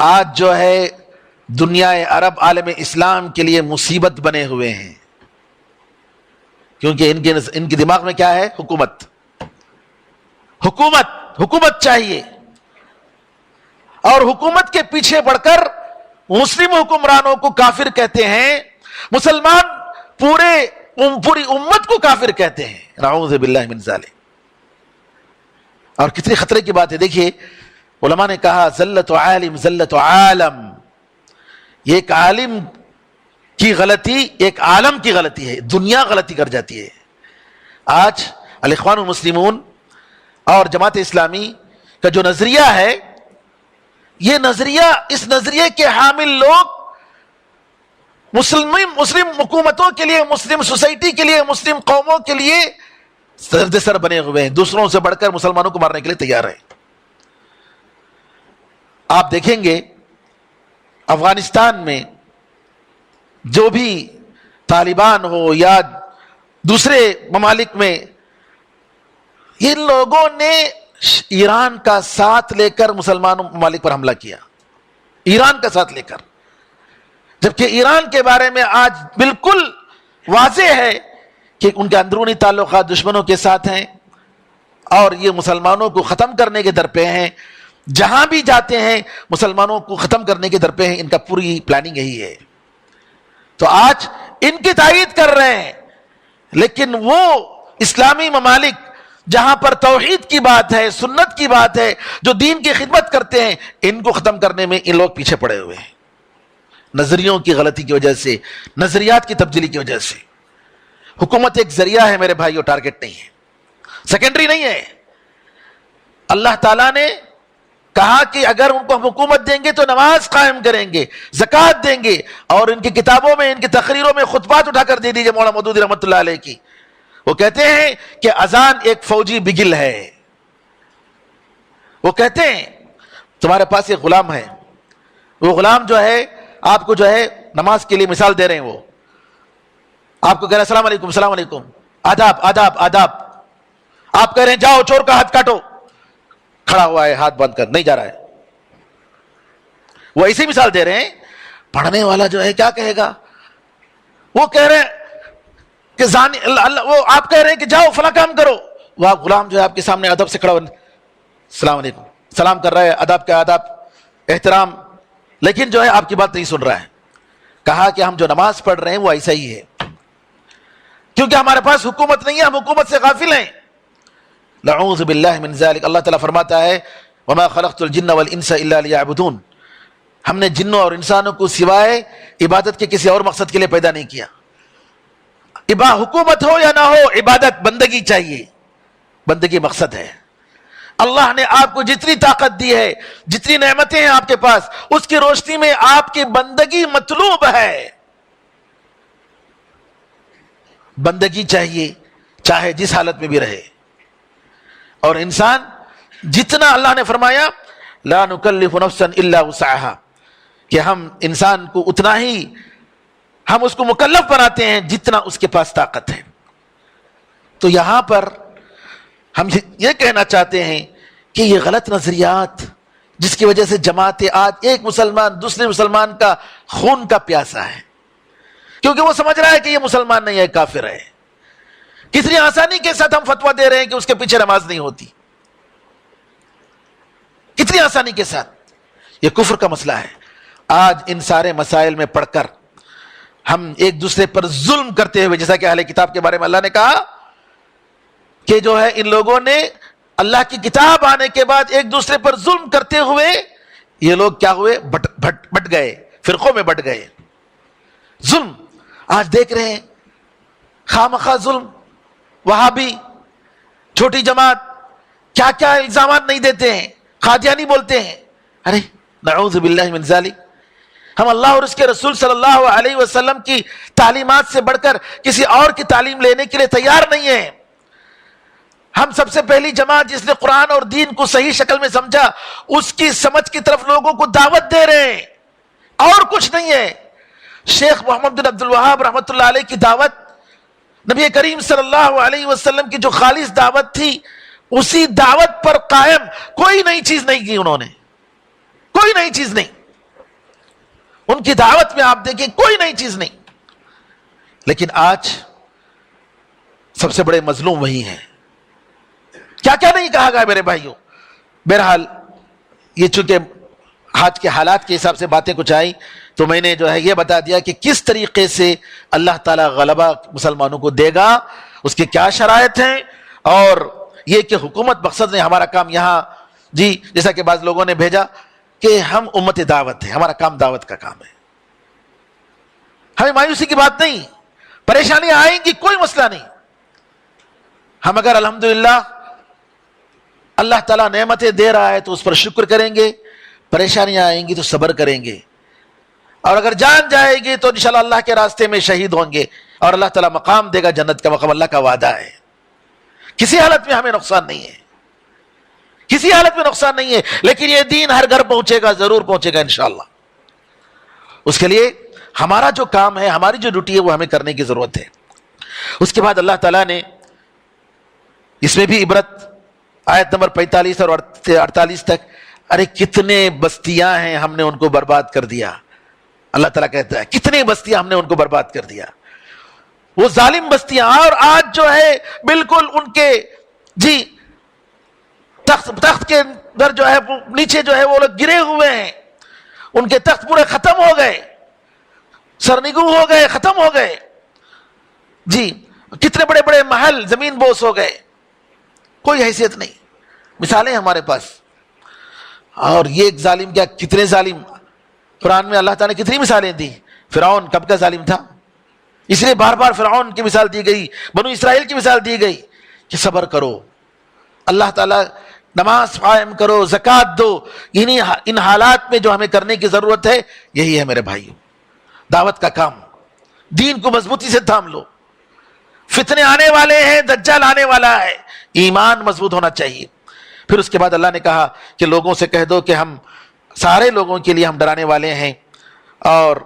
آج جو ہے دنیا عرب عالم اسلام کے لیے مصیبت بنے ہوئے ہیں، کیونکہ ان کے دماغ میں کیا ہے، حکومت حکومت چاہیے، اور حکومت کے پیچھے پڑھ کر مسلم حکمرانوں کو کافر کہتے ہیں، مسلمان پوری امت کو کافر کہتے ہیں، نعوذ باللہ من ذالک۔ اور کتنے خطرے کی بات ہے۔ دیکھیے علماء نے کہا ذلت عالم ذلت عالم، یہ ایک عالم کی غلطی ایک عالم کی غلطی ہے، دنیا غلطی کر جاتی ہے۔ آج الاخوان المسلمون اور جماعت اسلامی کا جو نظریہ ہے، یہ نظریہ، اس نظریے کے حامل لوگ مسلم حکومتوں کے لیے، مسلم سوسائٹی کے لیے، مسلم قوموں کے لیے سرد سر بنے ہوئے ہیں، دوسروں سے بڑھ کر مسلمانوں کو مارنے کے لیے تیار ہیں۔ آپ دیکھیں گے افغانستان میں جو بھی طالبان ہو یا دوسرے ممالک میں، ان لوگوں نے ایران کا ساتھ لے کر مسلمان ممالک پر حملہ کیا، ایران کا ساتھ لے کر، جبکہ ایران کے بارے میں آج بالکل واضح ہے کہ ان کے اندرونی تعلقات دشمنوں کے ساتھ ہیں، اور یہ مسلمانوں کو ختم کرنے کے در پہ ہیں، جہاں بھی جاتے ہیں مسلمانوں کو ختم کرنے کے در پہ ہیں، ان کا پوری پلاننگ یہی ہے۔ تو آج ان کی تائید کر رہے ہیں، لیکن وہ اسلامی ممالک جہاں پر توحید کی بات ہے، سنت کی بات ہے، جو دین کی خدمت کرتے ہیں، ان کو ختم کرنے میں ان لوگ پیچھے پڑے ہوئے ہیں، نظریوں کی غلطی کی وجہ سے، نظریات کی تبدیلی کی وجہ سے۔ حکومت ایک ذریعہ ہے میرے بھائیو، ٹارگٹ نہیں ہے، سیکنڈری نہیں ہے۔ اللہ تعالیٰ نے کہا کہ اگر ان کو ہم حکومت دیں گے تو نماز قائم کریں گے، زکوٰۃ دیں گے، اور ان کی کتابوں میں، ان کی تقریروں میں خطبات اٹھا کر دے دیجئے مولانا مودودی رحمۃ اللہ علیہ کی، وہ کہتے ہیں کہ اذان ایک فوجی بگل ہے۔ وہ کہتے ہیں تمہارے پاس ایک غلام ہے، وہ غلام جو ہے آپ کو جو ہے نماز کے لیے مثال دے رہے ہیں، وہ آپ کو کہہ رہے ہیں السلام علیکم السلام علیکم، آداب آداب آداب، آپ کہہ رہے ہیں جاؤ چور کا ہاتھ کاٹو، کھڑا ہوا ہے ہاتھ بند کر، نہیں جا رہا ہے۔ وہ ایسی مثال دے رہے ہیں، پڑھنے والا جو ہے کیا کہے گا؟ وہ کہہ رہے ہیں کہ وہ آپ کہہ رہے ہیں کہ جاؤ فلاں کام کرو، وہ آپ غلام جو ہے آپ کے سامنے ادب سے کھڑا ہوا، السلام علیکم، سلام کر رہا ہے، آداب کا آداب، احترام، لیکن جو ہے آپ کی بات نہیں سن رہا ہے۔ کہا کہ ہم جو نماز پڑھ رہے ہیں وہ ایسا ہی ہے، کیونکہ ہمارے پاس حکومت نہیں ہے، ہم حکومت سے غافل ہیں۔ نعوذ باللہ من ذالک۔ اللہ تعالیٰ فرماتا ہے وما خلقت الجن والانس الا لیعبدون، ہم نے جنوں اور انسانوں کو سوائے عبادت کے کسی اور مقصد کے لیے پیدا نہیں کیا۔ حکومت ہو یا نہ ہو، عبادت بندگی چاہیے، بندگی مقصد ہے۔ اللہ نے آپ کو جتنی طاقت دی ہے، جتنی نعمتیں ہیں آپ کے پاس، اس کی روشنی میں آپ کی بندگی مطلوب ہے، بندگی چاہیے، چاہے جس حالت میں بھی رہے۔ اور انسان جتنا، اللہ نے فرمایا لا نکلف نفسا الا وسعها، کہ ہم انسان کو اتنا ہی ہم اس کو مکلف بناتے ہیں جتنا اس کے پاس طاقت ہے۔ تو یہاں پر ہم یہ کہنا چاہتے ہیں کہ یہ غلط نظریات جس کی وجہ سے جماعتیں آج ایک مسلمان دوسرے مسلمان کا خون کا پیاسا ہے، کیونکہ وہ سمجھ رہا ہے کہ یہ مسلمان نہیں ہے، کافر ہے۔ کتنی آسانی کے ساتھ ہم فتویٰ دے رہے ہیں کہ اس کے پیچھے نماز نہیں ہوتی، کتنی آسانی کے ساتھ۔ یہ کفر کا مسئلہ ہے۔ آج ان سارے مسائل میں پڑھ کر ہم ایک دوسرے پر ظلم کرتے ہوئے، جیسا کہ اہل کتاب کے بارے میں اللہ نے کہا کہ جو ہے ان لوگوں نے اللہ کی کتاب آنے کے بعد ایک دوسرے پر ظلم کرتے ہوئے یہ لوگ کیا ہوئے، بٹ گئے، فرقوں میں بٹ گئے۔ ظلم آج دیکھ رہے ہیں، خامخواہ ظلم، وہابی، چھوٹی جماعت، کیا کیا الزامات نہیں دیتے ہیں، قادیانی بولتے ہیں. ارے نعوذ باللہ من ذالک. ہم اللہ اور اس کے رسول صلی اللہ علیہ وسلم کی تعلیمات سے بڑھ کر کسی اور کی تعلیم لینے کے لیے تیار نہیں ہیں. ہم سب سے پہلی جماعت جس نے قرآن اور دین کو صحیح شکل میں سمجھا، اس کی سمجھ کی طرف لوگوں کو دعوت دے رہے ہیں، اور کچھ نہیں ہے. شیخ محمد بن عبد الوہاب رحمۃ اللہ علیہ کی دعوت، نبی کریم صلی اللہ علیہ وسلم کی جو خالص دعوت تھی، اسی دعوت پر قائم کوئی نئی چیز نہیں کی انہوں نے، کوئی نئی چیز نہیں. ان کی دعوت میں آپ دیکھیں کوئی نئی چیز نہیں. لیکن آج سب سے بڑے مظلوم وہی ہیں. کیا کیا نہیں کہا گیا میرے بھائیوں. بہرحال یہ چونکہ آج کے حالات کے حساب سے باتیں کچھ آئیں تو میں نے جو ہے یہ بتا دیا کہ کس طریقے سے اللہ تعالیٰ غلبہ مسلمانوں کو دے گا، اس کے کیا شرائط ہیں. اور یہ کہ حکومت مقصد نہیں، ہمارا کام یہاں جی جیسا کہ بعض لوگوں نے بھیجا کہ ہم امت دعوت ہیں، ہمارا کام دعوت کا کام ہے. ہمیں مایوسی کی بات نہیں، پریشانیاں آئیں گی کوئی مسئلہ نہیں. ہم اگر الحمدللہ اللہ تعالیٰ نعمتیں دے رہا ہے تو اس پر شکر کریں گے، پریشانیاں آئیں گی تو صبر کریں گے، اور اگر جان جائے گی تو انشاءاللہ اللہ کے راستے میں شہید ہوں گے اور اللہ تعالیٰ مقام دے گا، جنت کا مقام اللہ کا وعدہ ہے. کسی حالت میں ہمیں نقصان نہیں ہے، کسی حالت میں نقصان نہیں ہے. لیکن یہ دین ہر گھر پہنچے گا، ضرور پہنچے گا انشاءاللہ. اس کے لیے ہمارا جو کام ہے، ہماری جو ڈیوٹی ہے وہ ہمیں کرنے کی ضرورت ہے. اس کے بعد اللہ تعالیٰ نے اس میں بھی عبرت، آیت نمبر 45 اور 48 تک، ارے کتنے بستیاں ہیں ہم نے ان کو برباد کر دیا. اللہ تعالیٰ کہتا ہے کتنے بستیاں ہم نے ان کو برباد کر دیا، وہ ظالم بستیاں. اور آج جو ہے بالکل ان کے جی تخت کے اندر جو ہے نیچے جو ہے وہ لوگ گرے ہوئے ہیں، ان کے تخت پورے ختم ہو گئے، سرنگو ہو گئے، ختم ہو گئے. جی کتنے بڑے بڑے محل زمین بوس ہو گئے، کوئی حیثیت نہیں. مثالیں ہمارے پاس. اور یہ ایک ظالم کیا کتنے ظالم، قرآن میں اللہ تعالیٰ نے کتنی مثالیں دی. فرعون کب کا ظالم تھا، اس لیے بار بار فرعون کی مثال دی گئی، بنو اسرائیل کی مثال دی گئی کہ صبر کرو، اللہ تعالیٰ نماز قائم کرو، زکوٰۃ دو. ان حالات میں جو ہمیں کرنے کی ضرورت ہے یہی ہے میرے بھائیوں، دعوت کا کام. دین کو مضبوطی سے تھام لو، فتنے آنے والے ہیں، دجال آنے والا ہے، ایمان مضبوط ہونا چاہیے. پھر اس کے بعد اللہ نے کہا کہ لوگوں سے کہہ دو کہ ہم سارے لوگوں کے لیے ہم ڈرانے والے ہیں. اور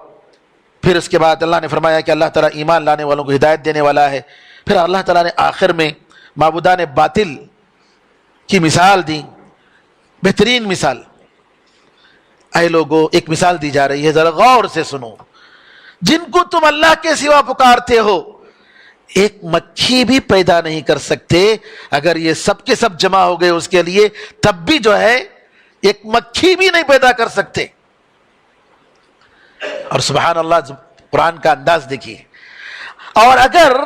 پھر اس کے بعد اللہ نے فرمایا کہ اللہ تعالیٰ ایمان لانے والوں کو ہدایت دینے والا ہے. پھر اللہ تعالیٰ نے آخر میں معبودان باطل کی مثال دی، بہترین مثال. اے لوگو ایک مثال دی جا رہی ہے، ذرا غور سے سنو. جن کو تم اللہ کے سوا پکارتے ہو، ایک مکھی بھی پیدا نہیں کر سکتے. اگر یہ سب کے سب جمع ہو گئے اس کے لیے، تب بھی جو ہے ایک مکھی بھی نہیں پیدا کر سکتے. اور سبحان اللہ قرآن کا انداز دیکھیے. اور اگر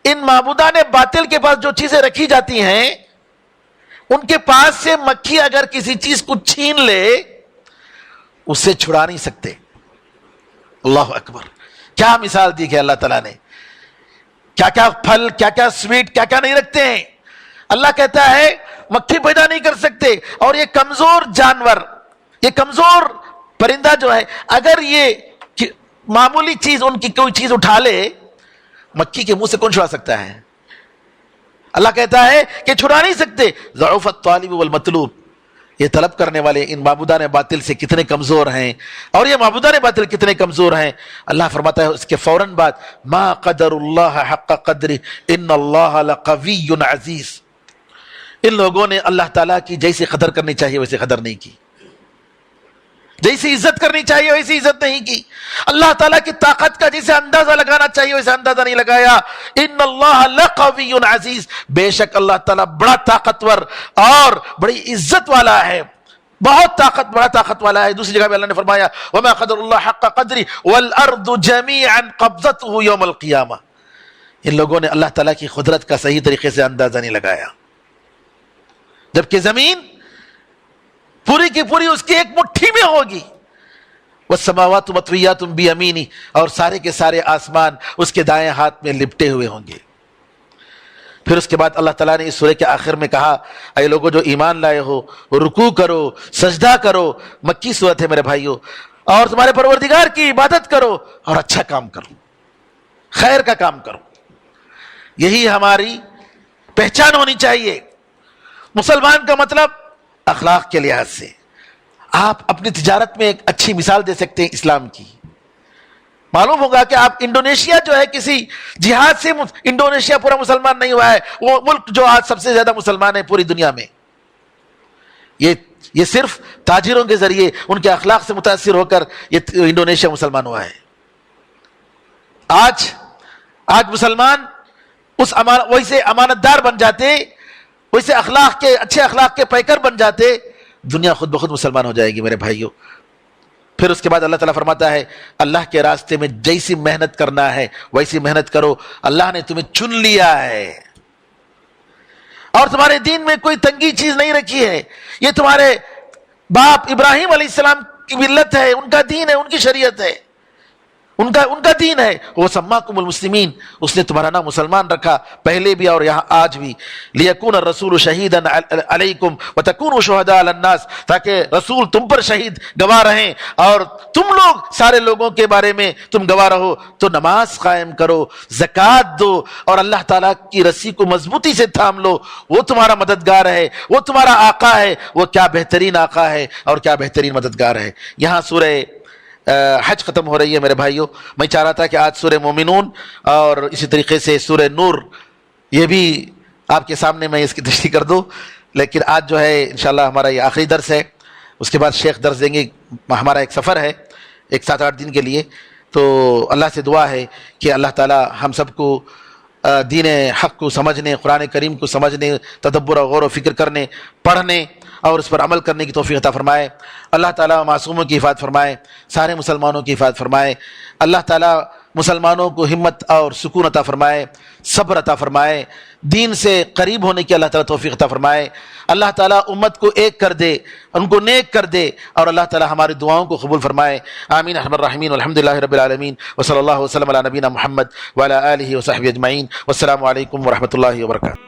ان معبودان باطل کے پاس جو چیزیں رکھی جاتی ہیں، ان کے پاس سے مکھی اگر کسی چیز کو چھین لے، اسے چھڑا نہیں سکتے. اللہ اکبر، کیا مثال دی کہ اللہ تعالیٰ نے. کیا کیا پھل، کیا کیا سویٹ، کیا کیا نہیں رکھتے ہیں. اللہ کہتا ہے مکھی پیدا نہیں کر سکتے. اور یہ کمزور جانور، یہ کمزور پرندہ جو ہے، اگر یہ معمولی چیز ان کی کوئی چیز اٹھا لے، مکھی کے منہ سے کون چھڑا سکتا ہے؟ اللہ کہتا ہے کہ چھڑا نہیں سکتے. ضعف الطالب والمطلوب، یہ طلب کرنے والے ان معبودان باطل سے کتنے کمزور ہیں. اور یہ معبودان باطل کتنے کمزور ہیں. اللہ فرماتا ہے اس کے فوراً بعد، ما قدر اللہ حق قدر ان اللہ لقوی عزیز. ان لوگوں نے اللہ تعالیٰ کی جیسی قدر کرنی چاہیے ویسے قدر نہیں کی، جیسی عزت کرنی چاہیے ویسی عزت نہیں کی. اللہ تعالیٰ کی طاقت کا جیسے اندازہ لگانا چاہیے ویسے اندازہ نہیں لگایا. ان اللہ لقوی عزیز، بے شک اللہ تعالیٰ بڑا طاقتور اور بڑی عزت والا ہے، بہت بڑا طاقت والا ہے. دوسری جگہ پہ اللہ نے فرمایا وما قدر اللہ حق قدری والارض جميعا قبضته يوم القیامہ. ان لوگوں نے اللہ تعالیٰ کی قدرت کا صحیح طریقے سے اندازہ نہیں لگایا، جبکہ زمین پوری کی پوری اس کی ایک مٹھی میں ہوگی. والسماوات مطویات بیمینی، اور سارے کے سارے آسمان اس کے دائیں ہاتھ میں لپٹے ہوئے ہوں گے. پھر اس کے بعد اللہ تعالیٰ نے اس سورہ کے آخر میں کہا اے لوگوں جو ایمان لائے ہو رکوع کرو سجدہ کرو، مکی سورت ہے میرے بھائیو، اور تمہارے پروردگار کی عبادت کرو اور اچھا کام کرو، خیر کا کام کرو۔ یہی ہماری پہچان ہونی چاہیے۔ مسلمان کا مطلب اخلاق کے لحاظ سے آپ اپنی تجارت میں ایک اچھی مثال دے سکتے ہیں اسلام کی۔ معلوم ہوگا کہ آپ انڈونیشیا جو ہے کسی جہاد سے انڈونیشیا پورا مسلمان نہیں ہوا ہے، وہ ملک جو آج سب سے زیادہ مسلمان ہے پوری دنیا میں، یہ صرف تاجروں کے ذریعے ان کے اخلاق سے متاثر ہو کر یہ انڈونیشیا مسلمان ہوا ہے۔ آج مسلمان ویسے امانت دار بن جاتے، ویسے اچھے اخلاق کے پیکر بن جاتے، دنیا خود بخود مسلمان ہو جائے گی میرے بھائیوں۔ پھر اس کے بعد اللہ تعالیٰ فرماتا ہے اللہ کے راستے میں جیسی محنت کرنا ہے ویسی محنت کرو، اللہ نے تمہیں چن لیا ہے اور تمہارے دین میں کوئی تنگی چیز نہیں رکھی ہے۔ یہ تمہارے باپ ابراہیم علیہ السلام کی ملت ہے، ان کا دین ہے، ان کی شریعت ہے، ان کا دین ہے۔ وہ سماکم المسلمین، اس نے تمہارا نام مسلمان رکھا پہلے بھی اور یہاں آج بھی، لیکون الرسول شہیدا علیکم وتکونوا شہداء علی الناس، تاکہ رسول تم پر شہید گواہ رہیں اور تم لوگ سارے لوگوں کے بارے میں تم گواہ رہو۔ تو نماز قائم کرو، زکوٰۃ دو اور اللہ تعالیٰ کی رسی کو مضبوطی سے تھام لو، وہ تمہارا مددگار ہے، وہ تمہارا آقا ہے، وہ کیا بہترین آقا ہے اور کیا بہترین مددگار ہے۔ یہاں سورہ حج ختم ہو رہی ہے میرے بھائیوں، میں چاہ رہا تھا کہ آج سورہ مومنون اور اسی طریقے سے سورہ نور یہ بھی آپ کے سامنے میں اس کی تشریح کر دوں، لیکن آج جو ہے انشاءاللہ ہمارا یہ آخری درس ہے، اس کے بعد شیخ درس دیں گے۔ ہمارا ایک سفر ہے ایک 7-8 دن کے لیے، تو اللہ سے دعا ہے کہ اللہ تعالی ہم سب کو دین حق کو سمجھنے، قرآن کریم کو سمجھنے، تدبر اور غور و فکر کرنے، پڑھنے اور اس پر عمل کرنے کی توفیق عطا فرمائے۔ اللہ تعالیٰ معصوموں کی حفاظت فرمائے، سارے مسلمانوں کی حفاظت فرمائے۔ اللہ تعالیٰ مسلمانوں کو ہمت اور سکون عطا فرمائے، صبر عطا فرمائے، دین سے قریب ہونے کی اللہ تعالیٰ توفیق عطا فرمائے۔ اللہ تعالیٰ امت کو ایک کر دے، ان کو نیک کر دے، اور اللہ تعالیٰ ہماری دعاؤں کو قبول فرمائے۔ آمین ارحم الراحمین، والحمدللہ رب العالمین، وصلی اللہ وسلم علی نبینا محمد وعلی آلہ وصحبہ اجمعین، والسلام علیکم ورحمۃ اللہ وبرکاتہ۔